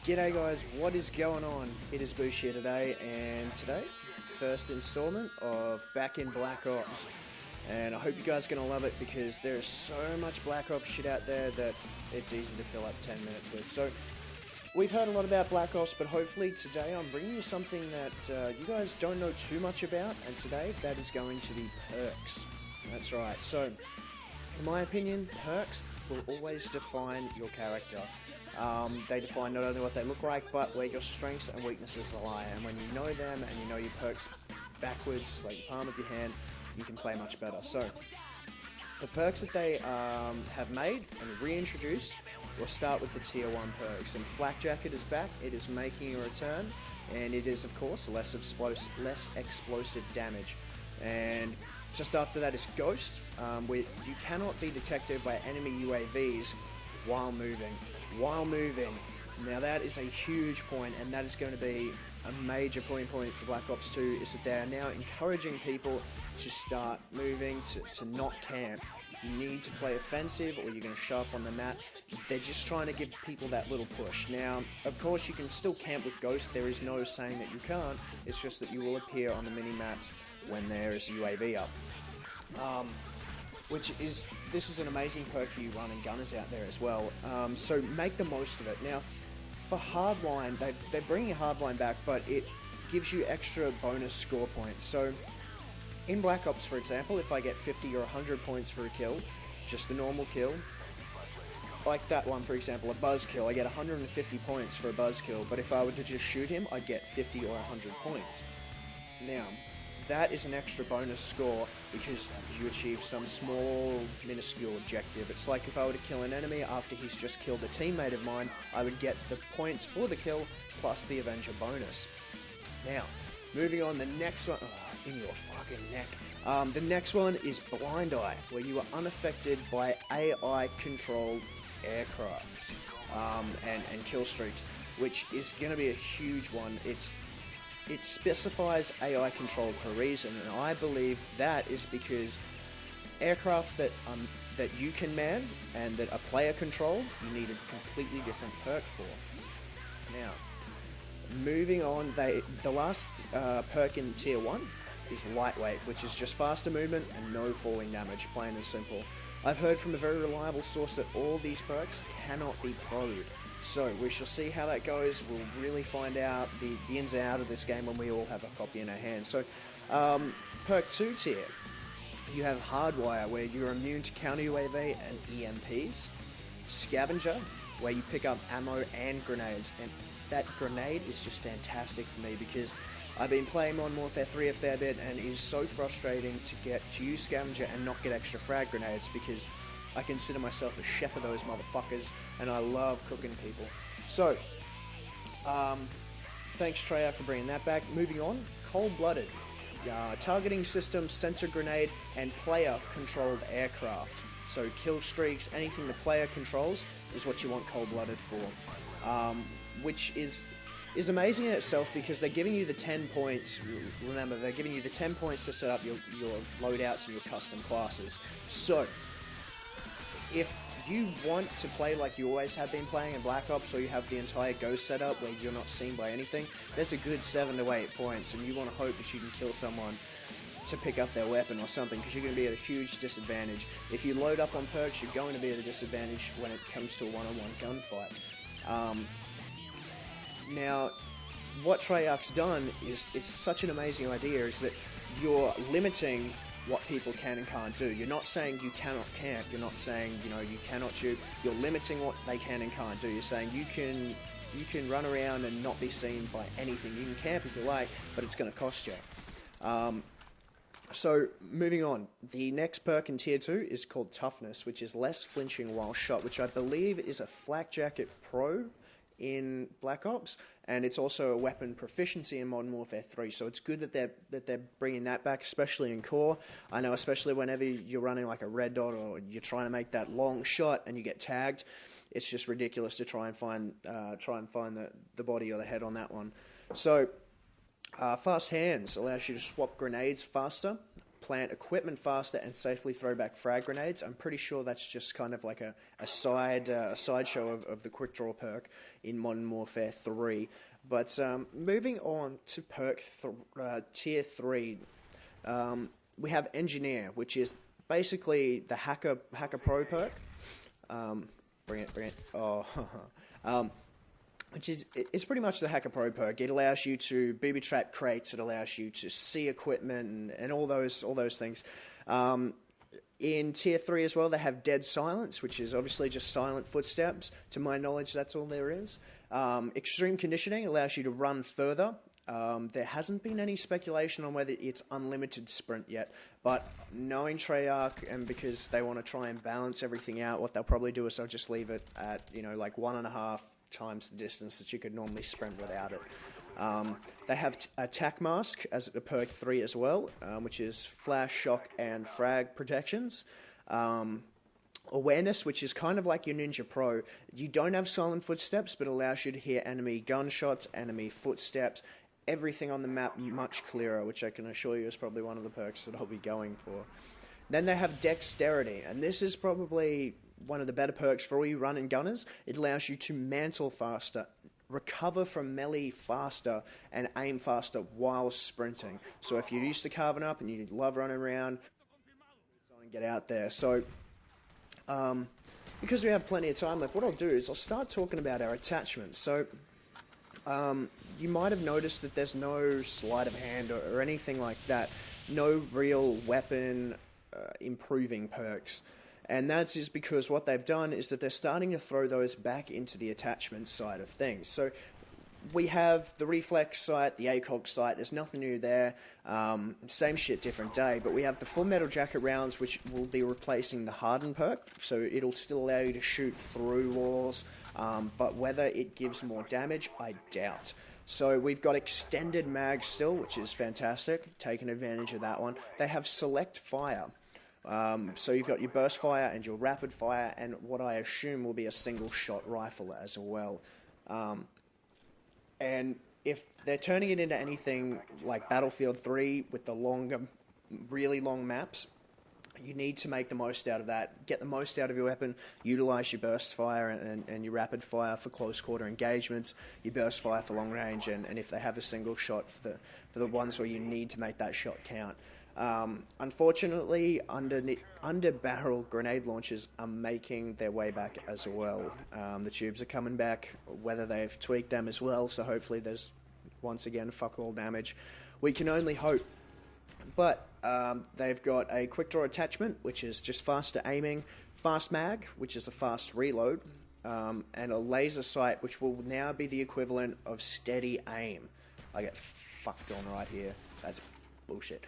G'day guys, what is going on? It is Boosh here today, and today, first installment of Back in Black Ops. And I hope you guys are going to love it because there is so much Black Ops shit out there that it's easy to fill up 10 minutes with. So, we've heard a lot about Black Ops, but hopefully today I'm bringing you something that you guys don't know too much about, and today that is going to be perks. That's right. So, in my opinion, perks will always define your character. They define not only what they look like, but where your strengths and weaknesses lie. And when you know them and you know your perks backwards, like the palm of your hand, you can play much better. So, the perks that they have made and reintroduced, we'll start with the Tier 1 perks. And Flak Jacket is back, it is making a return, and it is, of course, less explosive damage. And just after that is Ghost, where you cannot be detected by enemy UAVs while moving. Now that is a huge point, and that is going to be a major point for Black Ops 2, is that they are now encouraging people to start moving, to not camp. You need to play offensive or you're going to show up on the map. They're just trying to give people that little push. Now, of course, you can still camp with Ghost. There is no saying that you can't. It's just that you will appear on the mini-maps when there is a UAV up. This is an amazing perk for you running gunners out there as well. So make the most of it. Now, for Hardline, they're bringing Hardline back, but it gives you extra bonus score points. So in Black Ops, for example, if I get 50 or 100 points for a kill, just a normal kill, like that one, for example, a buzz kill, I get 150 points for a buzz kill, but if I were to just shoot him, I'd get 50 or 100 points. Now, that is an extra bonus score because you achieve some small, minuscule objective. It's like if I were to kill an enemy after he's just killed a teammate of mine, I would get the points for the kill plus the Avenger bonus. Now, moving on, the next one... Oh, in your fucking neck. The next one is Blind Eye, where you are unaffected by AI-controlled aircrafts and kill streaks, which is going to be a huge one. It specifies AI controlled for a reason, and I believe that is because aircraft that you can man and that a player control, you need a completely different perk for. Now, moving on, the last perk in Tier 1 is Lightweight, which is just faster movement and no falling damage, plain and simple. I've heard from a very reliable source that all these perks cannot be pro'd. So, we shall see how that goes. We'll really find out the ins and outs of this game when we all have a copy in our hands. So, perk 2 tier, you have Hardwire, where you're immune to counter UAV and EMPs. Scavenger, where you pick up ammo and grenades. And that grenade is just fantastic for me because I've been playing Modern Warfare 3 a fair bit, and it is so frustrating to use Scavenger and not get extra frag grenades because I consider myself a chef of those motherfuckers, and I love cooking people. So, thanks Treyarch for bringing that back. Moving on, Cold-Blooded. Targeting system, sensor grenade, and player-controlled aircraft. So kill streaks, anything the player controls is what you want Cold-Blooded for. Which is amazing in itself because they're giving you the 10 points. Remember, they're giving you the 10 points to set up your loadouts and your custom classes. So, if you want to play like you always have been playing in Black Ops, or you have the entire Ghost setup where you're not seen by anything, there's a good 7 to 8 points, and you want to hope that you can kill someone to pick up their weapon or something, because you're going to be at a huge disadvantage. If you load up on perks, you're going to be at a disadvantage when it comes to a one-on-one gunfight. Now, what Treyarch's done is, it's such an amazing idea, is that you're limiting what people can and can't do. You're not saying you cannot camp, you're not saying, you cannot shoot, you're limiting what they can and can't do. You're saying you can run around and not be seen by anything. You can camp if you like, but it's going to cost you. So, moving on, the next perk in Tier 2 is called Toughness, which is less flinching while shot, which I believe is a Flak Jacket Pro in Black Ops, and it's also a weapon proficiency in Modern Warfare 3, so it's good that they're bringing that back, especially in core. I know, especially whenever you're running like a red dot or you're trying to make that long shot and you get tagged, it's just ridiculous to try and find the body or the head on that one. So, Fast Hands allows you to swap grenades faster, plant equipment faster and safely throw back frag grenades. I'm pretty sure that's just kind of like a sideshow of the quick draw perk in Modern Warfare 3. But moving on to perk tier 3, we have Engineer, which is basically the Hacker Pro perk. Bring it. Oh, which is, it's pretty much the Hacker Pro perk. It allows you to booby trap crates. It allows you to see equipment and all those things. In tier 3 as well, they have Dead Silence, which is obviously just silent footsteps. To my knowledge, that's all there is. Extreme Conditioning allows you to run further. There hasn't been any speculation on whether it's unlimited sprint yet, but knowing Treyarch, and because they want to try and balance everything out, what they'll probably do is they'll just leave it at, like 1.5 times the distance that you could normally sprint without it. They have Attack Mask as a perk 3 as well, which is flash, shock, and frag protections. Awareness, which is kind of like your Ninja Pro. You don't have silent footsteps, but allows you to hear enemy gunshots, enemy footsteps, everything on the map much clearer, which I can assure you is probably one of the perks that I'll be going for. Then they have Dexterity, and this is probably one of the better perks for all you run and gunners. It allows you to mantle faster, recover from melee faster, and aim faster while sprinting. So if you're used to carving up and you love running around, get out there. So because we have plenty of time left, what I'll do is I'll start talking about our attachments. So you might have noticed that there's no sleight of hand or anything like that. No real weapon improving perks. And that's just because what they've done is that they're starting to throw those back into the attachment side of things. So we have the Reflex sight, the ACOG sight, there's nothing new there. Same shit, different day. But we have the Full Metal Jacket rounds, which will be replacing the Harden perk. So it'll still allow you to shoot through walls. But whether it gives more damage, I doubt. So we've got Extended Mag still, which is fantastic. Taking advantage of that one. They have Select Fire. So you've got your burst fire and your rapid fire, and what I assume will be a single shot rifle as well. And if they're turning it into anything like Battlefield 3 with the longer, really long maps, you need to make the most out of that. Get the most out of your weapon. Utilize your burst fire and your rapid fire for close quarter engagements. Your burst fire for long range, and if they have a single shot for the ones where you need to make that shot count. Unfortunately, under barrel grenade launchers are making their way back as well. The tubes are coming back, whether they've tweaked them as well, so hopefully there's, once again, fuck all damage. We can only hope. But they've got a quick draw attachment, which is just faster aiming, fast mag, which is a fast reload, and a laser sight, which will now be the equivalent of steady aim. I get fucked on right here. That's bullshit.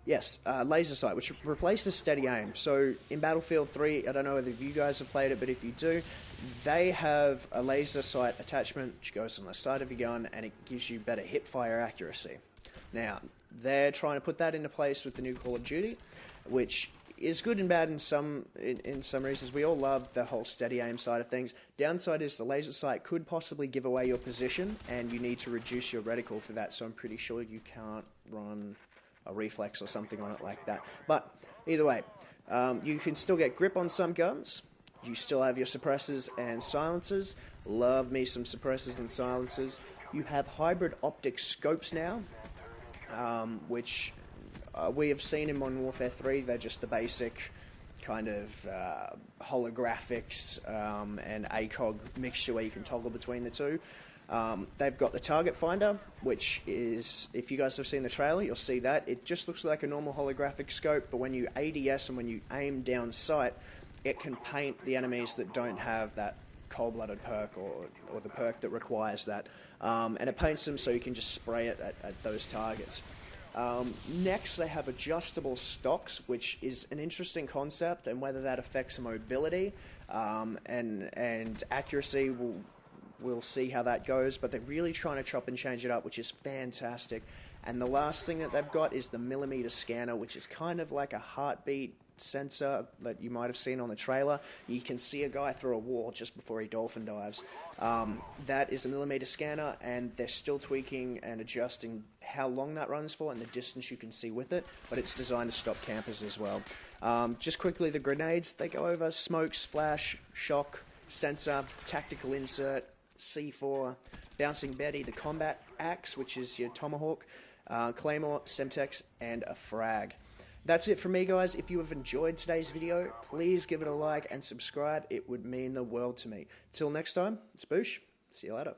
Yes, laser sight, which replaces steady aim. So in Battlefield 3, I don't know whether you guys have played it, but if you do, they have a laser sight attachment which goes on the side of your gun, and it gives you better hip fire accuracy. Now, they're trying to put that into place with the new Call of Duty, which is good and bad in some reasons. We all love the whole steady aim side of things. Downside is the laser sight could possibly give away your position, and you need to reduce your reticle for that, so I'm pretty sure you can't run a reflex or something on it like that. But either way, you can still get grip on some guns. You still have your suppressors and silencers. Love me some suppressors and silencers. You have hybrid optic scopes now, which we have seen in Modern Warfare 3. They're just the basic kind of holographics and ACOG mixture where you can toggle between the two. They've got the target finder, which is, if you guys have seen the trailer, you'll see that. It just looks like a normal holographic scope, but when you ADS and when you aim down sight, it can paint the enemies that don't have that cold-blooded perk or the perk that requires that. And it paints them so you can just spray it at those targets. Next, they have adjustable stocks, which is an interesting concept, and whether that affects mobility and accuracy, we'll see how that goes, but they're really trying to chop and change it up, which is fantastic. And the last thing that they've got is the millimeter scanner, which is kind of like a heartbeat sensor that you might have seen on the trailer. You can see a guy through a wall just before he dolphin dives. That is a millimeter scanner, and they're still tweaking and adjusting how long that runs for and the distance you can see with it, but it's designed to stop campers as well. Just quickly, the grenades, they go over smokes, flash, shock, sensor, tactical insert, C4, bouncing Betty, the combat axe, which is your tomahawk, claymore, semtex, and a frag. That's it from me, guys. If you have enjoyed today's video, please give it a like and subscribe. It would mean the world to me. Till next time, it's Boosh. See you later.